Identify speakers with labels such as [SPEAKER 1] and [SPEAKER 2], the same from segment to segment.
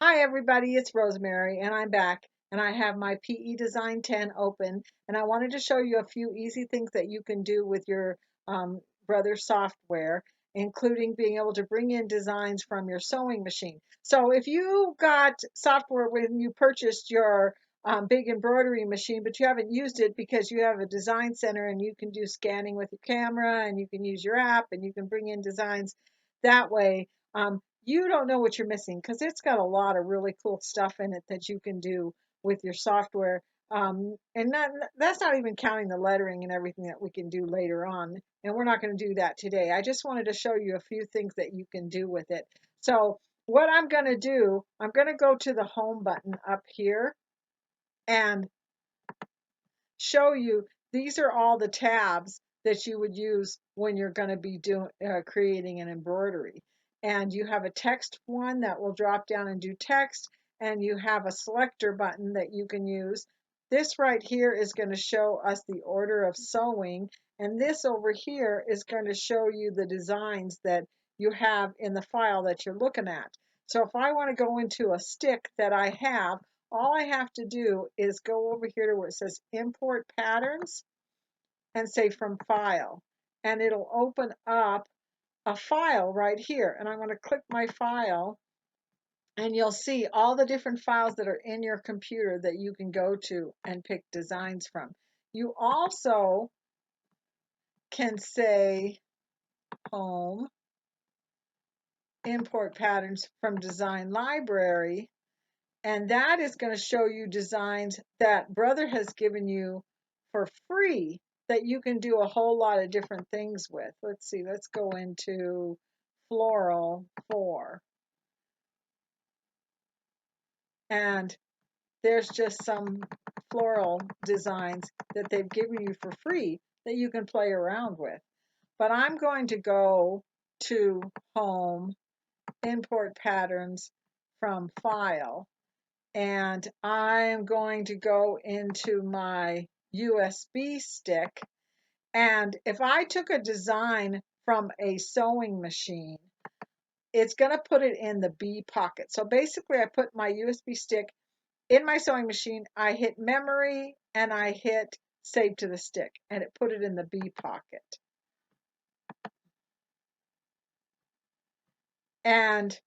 [SPEAKER 1] Hi everybody, it's Rosemary and I'm back and I have my PE Design 10 open and I wanted to show you a few easy things that you can do with your Brother software, including being able to bring in designs from your sewing machine. So if you got software when you purchased your big embroidery machine, but you haven't used it because you have a design center and you can do scanning with your camera and you can use your app and you can bring in designs that way. You don't know what you're missing because it's got a lot of really cool stuff in it that you can do with your software. And that's not even counting the lettering and everything that we can do later on. And we're not going to do that today. I just wanted to show you a few things that you can do with it. So what I'm going to do, I'm going to go to the home button up here and show you these are all the tabs that you would use when you're going to be doing creating an embroidery. And you have a text one that will drop down and do text, and you have a selector button that you can use. This right here is going to show us the order of sewing, and this over here is going to show you the designs that you have in the file that you're looking at. So if I want to go into a stick that I have, all I have to do is go over here to where it says import patterns and say from file. And it'll open up a file right here. And I'm going to click my file and you'll see all the different files that are in your computer that you can go to and pick designs from. You also can say home, import patterns from design library, and that is going to show you designs that Brother has given you for free that you can do a whole lot of different things with. Let's see, let's go into Floral 4. And there's just some floral designs that they've given you for free that you can play around with. But I'm going to go to Home, Import Patterns from File, and I'm going to go into my USB stick. And if I took a design from a sewing machine, it's going to put it in the B pocket. So basically, I put my USB stick in my sewing machine, I hit memory, and I hit save to the stick, and it put it in the B pocket. And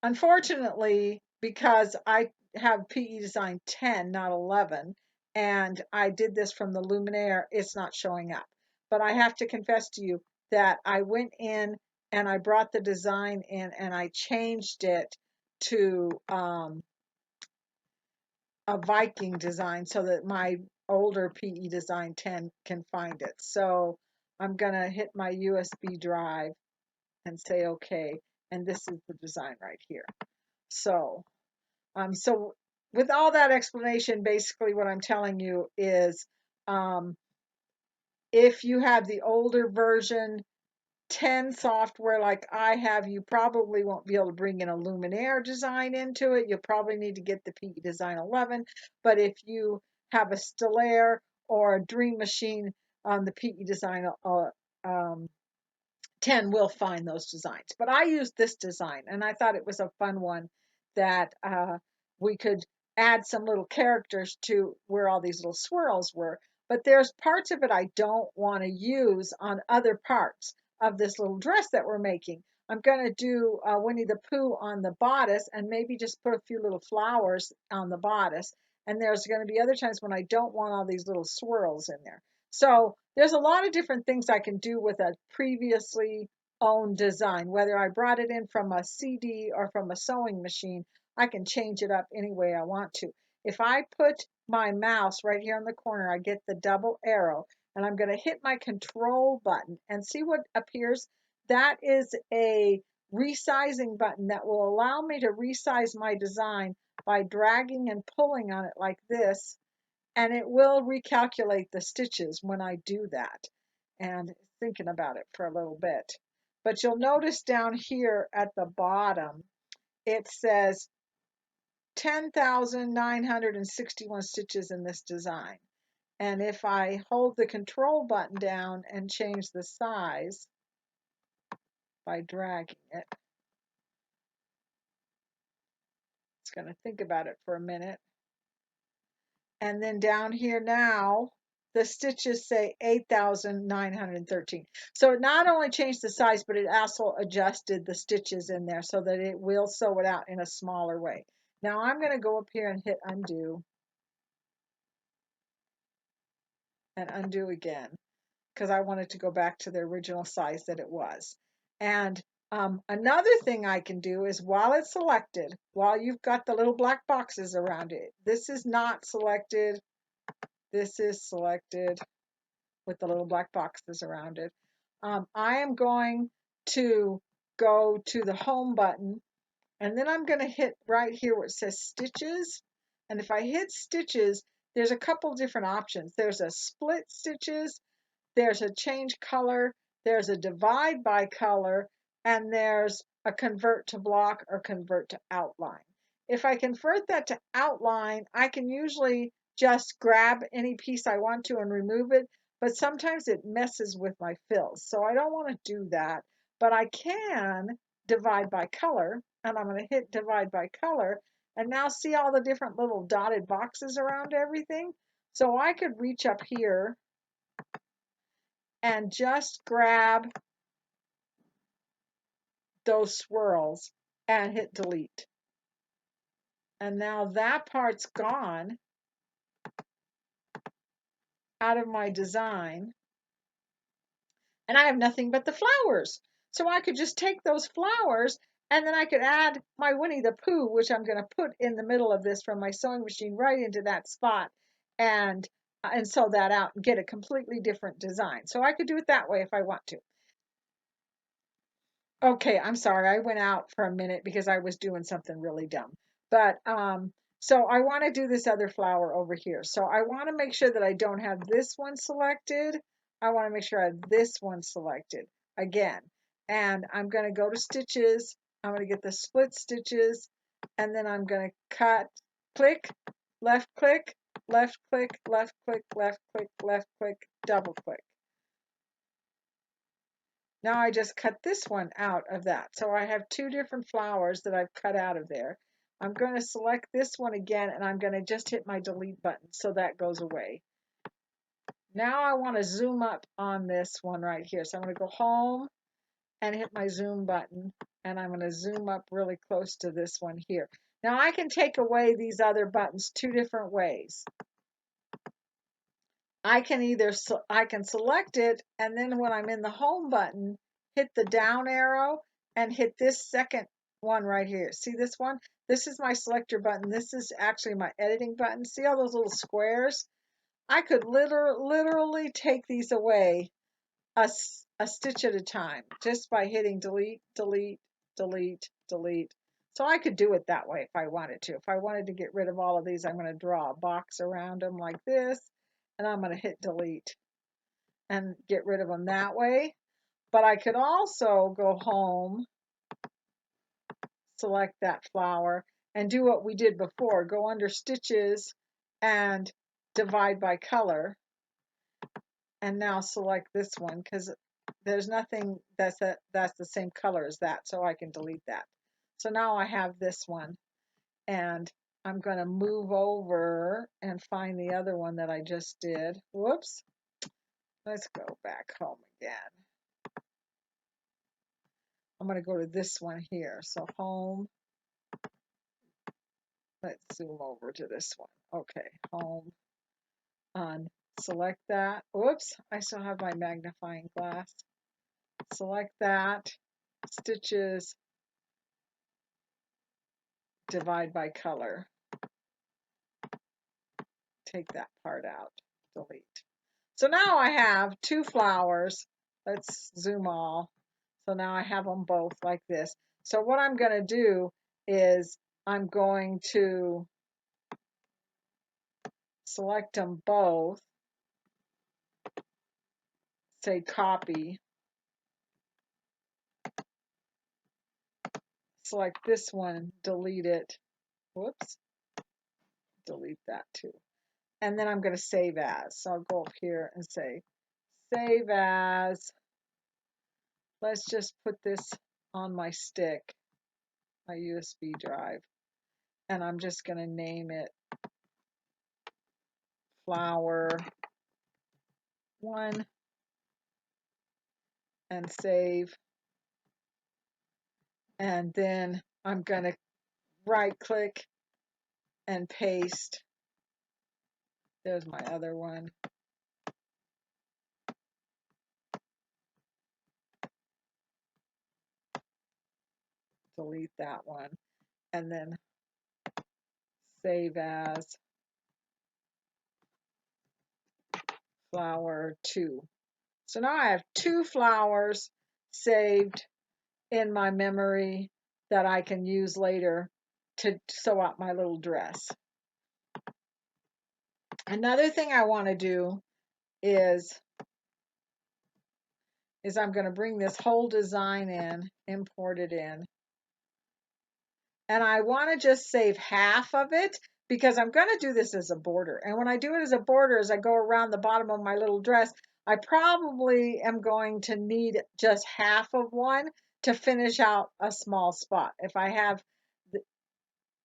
[SPEAKER 1] unfortunately, because I have PE Design 10, not 11, and I did this from the Luminaire, it's not showing up. But I have to confess to you that I went in and I brought the design in and I changed it to a Viking design so that my older PE Design 10 can find it. So I'm going to hit my USB drive and say OK, and this is the design right here. So with all that explanation, basically what I'm telling you is um, if you have the older version 10 software like I have, you probably won't be able to bring in a Luminaire design into it. You'll probably need to get the PE Design 11. But if you have a Stellaire or a Dream Machine on the PE Design um, 10 will find those designs. But I used this design and I thought it was a fun one that we could add some little characters to where all these little swirls were. But there's parts of it I don't want to use on other parts of this little dress that we're making. I'm going to do Winnie the Pooh on the bodice and maybe just put a few little flowers on the bodice. And there's going to be other times when I don't want all these little swirls in there. So there's a lot of different things I can do with a previously owned design, whether I brought it in from a CD or from a sewing machine. I can change it up any way I want to. If I put my mouse right here in the corner, I get the double arrow, and I'm going to hit my control button and see what appears. That is a resizing button that will allow me to resize my design by dragging and pulling on it like this, and it will recalculate the stitches when I do that. And thinking about it for a little bit. But you'll notice down here at the bottom, it says 10,961 stitches in this design. And if I hold the control button down and change the size by dragging it, Just going to think about it for a minute. And then down here now, the stitches say 8,913. So it not only changed the size, but it also adjusted the stitches in there so that it will sew it out in a smaller way. Now I'm going to go up here and hit undo and undo again because I wanted to go back to the original size that it was. And another thing I can do is while it's selected, while you've got the little black boxes around it, this is not selected, this is selected with the little black boxes around it. I am going to go to the home button and then I'm going to hit right here where it says stitches. And if I hit stitches, there's a couple different options. There's a split stitches, there's a change color, there's a divide by color, and there's a convert to block or convert to outline. If I convert that to outline, I can usually just grab any piece I want to and remove it, but sometimes it messes with my fills. So I don't want to do that, but I can divide by color, and I'm going to hit divide by color, and now see all the different little dotted boxes around everything. So I could reach up here and just grab those swirls and hit delete. And now that part's gone out of my design. And I have nothing but the flowers. So I could just take those flowers and then I could add my Winnie the Pooh, which I'm going to put in the middle of this from my sewing machine right into that spot and sew that out and get a completely different design. So I could do it that way if I want to. Okay, I'm sorry. I went out for a minute because I was doing something really dumb. But so I want to do this other flower over here. So I want to make sure that I don't have this one selected. I want to make sure I have this one selected again. And I'm going to go to stitches. I'm going to get the split stitches. And then I'm going to cut, click, left click, left click, left click, left click, left click, double click. Now I just cut this one out of that. So I have two different flowers that I've cut out of there. I'm going to select this one again and I'm going to just hit my delete button so that goes away. Now I want to zoom up on this one right here. So I'm going to go home and hit my zoom button and I'm going to zoom up really close to this one here. Now I can take away these other buttons two different ways. I can select it and then when I'm in the home button, hit the down arrow and hit this second one right here. See this one? This is my selector button. This is actually my editing button. See all those little squares? I could literally take these away a stitch at a time just by hitting delete, delete, delete, delete. So I could do it that way if I wanted to. If I wanted to get rid of all of these, I'm going to draw a box around them like this. And I'm going to hit delete and get rid of them that way. But I could also go home, select that flower, and do what we did before. Go under stitches and divide by color. And now select this one because there's nothing that's the same color as that. So I can delete that. So now I have this one. And I'm going to move over and find the other one that I just did. Whoops. Let's go back home again. I'm going to go to this one here. So home. Let's zoom over to this one. Okay, home. Select that. Whoops, I still have my magnifying glass. Select that. Stitches. Divide by color. Take that part out. Delete. So now I have two flowers. Let's zoom all. So now I have them both like this. So what I'm going to do is I'm going to select them both, say copy, select this one, delete it. Whoops, delete that too. And then I'm going to save as. So I'll go up here and say save as. Let's just put this on my stick, my USB drive. and I'm just going to name it flower 1 and save. And then I'm going to right click and paste. There's my other one. Delete that one. And then save as flower 2. So now I have 2 flowers saved in my memory that I can use later to sew out my little dress. Another thing I want to do is I'm going to bring this whole design in, import it in. And I want to just save half of it because I'm going to do this as a border. And when I do it as a border, as I go around the bottom of my little dress, I probably am going to need just half of one to finish out a small spot. If I have,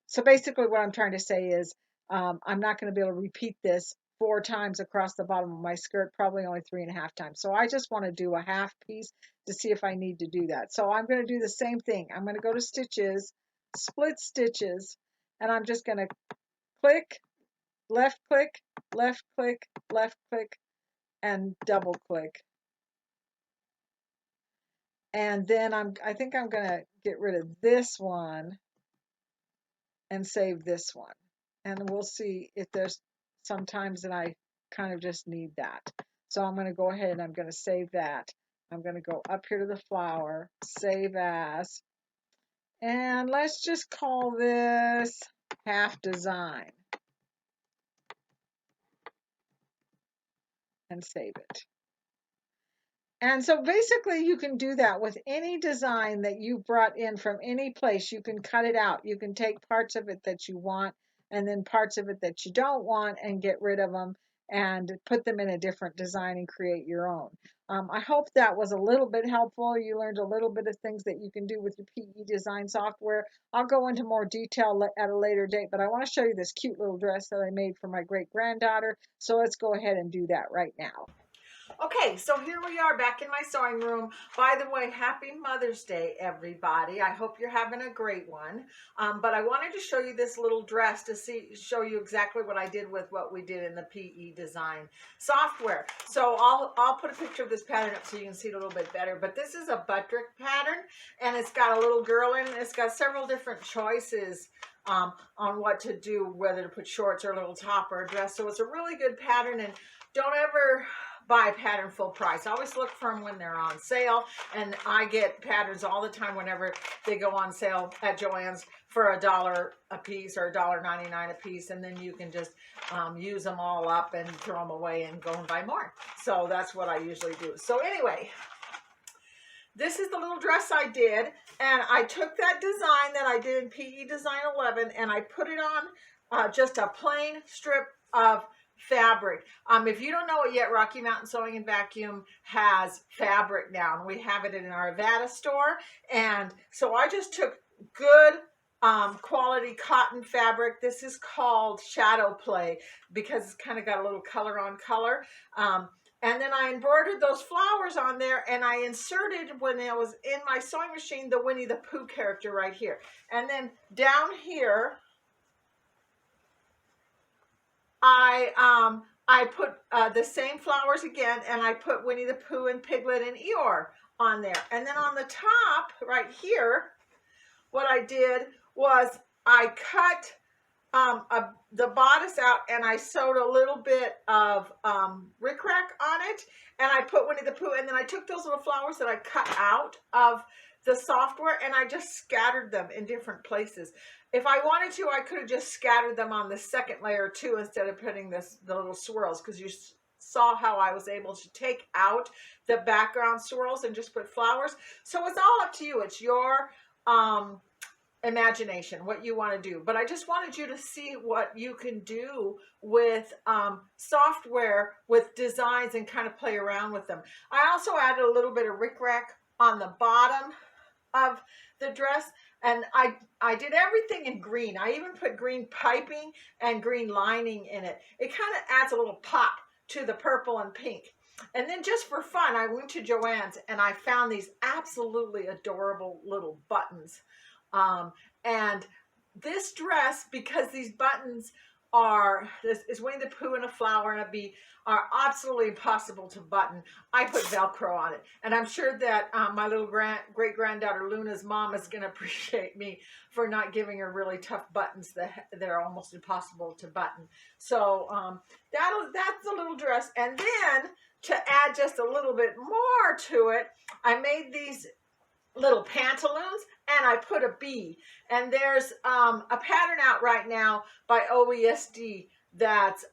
[SPEAKER 1] so basically what I'm trying to say is I'm not going to be able to repeat this 4 times across the bottom of my skirt, probably only 3.5 times. So I just want to do a half piece to see if I need to do that. So I'm going to do the same thing. I'm going to go to stitches, split stitches, and I'm just going to click, left click, left click, left click, and double click. And then I think I'm going to get rid of this one and save this one. And we'll see if there's some times that I kind of just need that. So I'm going to go ahead and I'm going to save that. I'm going to go up here to the flower, save as, and let's just call this half design and save it. And so basically you can do that with any design that you brought in from any place. You can cut it out. You can take parts of it that you want and then parts of it that you don't want and get rid of them and put them in a different design and create your own. I hope that was a little bit helpful. You learned a little bit of things that you can do with your PE design software. I'll go into more detail at a later date, but I want to show you this cute little dress that I made for my great granddaughter. So let's go ahead and do that right now. Okay, so here we are back in my sewing room. By the way, happy Mother's Day, everybody. I hope you're having a great one. But I wanted to show you this little dress to show you exactly what I did with what we did in the PE design software. So I'll put a picture of this pattern up so you can see it a little bit better. But this is a buttrick pattern, and it's got a little girl in it. It's got several different choices on what to do, whether to put shorts or a little top or a dress. So it's a really good pattern, and don't ever buy a pattern full price. I always look for them when they're on sale, and I get patterns all the time whenever they go on sale at Joann's for $1 a piece or $1.99 a piece, and then you can just use them all up and throw them away and go and buy more. So that's what I usually do. So anyway, this is the little dress I did, and I took that design that I did in PE Design 11 and I put it on just a plain strip of fabric. If you don't know it yet, Rocky Mountain Sewing and Vacuum has fabric now, and we have it in our Avada store. And so I just took good quality cotton fabric. This is called Shadow Play because it's kind of got a little color on color. And then I embroidered those flowers on there, and I inserted, when I was in my sewing machine, the Winnie the Pooh character right here. And then down here, I put the same flowers again, and I put Winnie the Pooh and Piglet and Eeyore on there. And then on the top right here, what I did was I cut the bodice out, and I sewed a little bit of rickrack on it, and I put Winnie the Pooh, and then I took those little flowers that I cut out of the software, and I just scattered them in different places. If I wanted to, I could have just scattered them on the second layer too, instead of putting the little swirls, because you saw how I was able to take out the background swirls and just put flowers. So it's all up to you. It's your imagination, what you want to do. But I just wanted you to see what you can do with software, with designs, and kind of play around with them. I also added a little bit of rickrack on the bottom of the dress. And I did everything in green. I even put green piping and green lining in it. It kind of adds a little pop to the purple and pink. And then just for fun, I went to Joann's and I found these absolutely adorable little buttons. And this dress, because these buttons are, this is Winnie the Pooh and a flower and a bee, are absolutely impossible to button. I put Velcro on it. And I'm sure that my little great-granddaughter Luna's mom is going to appreciate me for not giving her really tough buttons that are almost impossible to button. So that's a little dress. And then to add just a little bit more to it, I made these little pantaloons and I put a bee. And there's a pattern out right now by OESD that's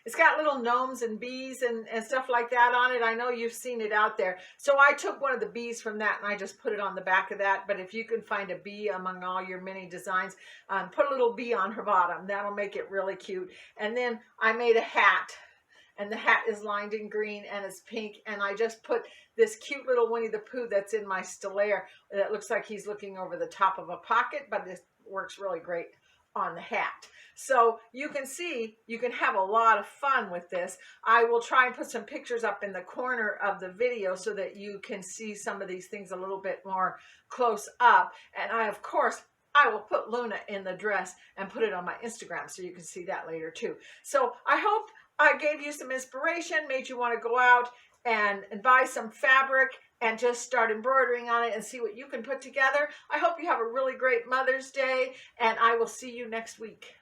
[SPEAKER 1] it's got little gnomes and bees and stuff like that on it. I know you've seen it out there. So I took one of the bees from that and I just put it on the back of that. But if you can find a bee among all your many designs, put a little bee on her bottom. That'll make it really cute. And then I made a hat. And the hat is lined in green and it's pink. And I just put this cute little Winnie the Pooh that's in my Stellaire that looks like he's looking over the top of a pocket, but this works really great on the hat. So you can see, you can have a lot of fun with this. I will try and put some pictures up in the corner of the video so that you can see some of these things a little bit more close up. And of course, I will put Luna in the dress and put it on my Instagram so you can see that later too. So I hope I gave you some inspiration, made you want to go out and buy some fabric and just start embroidering on it and see what you can put together. I hope you have a really great Mother's Day, and I will see you next week.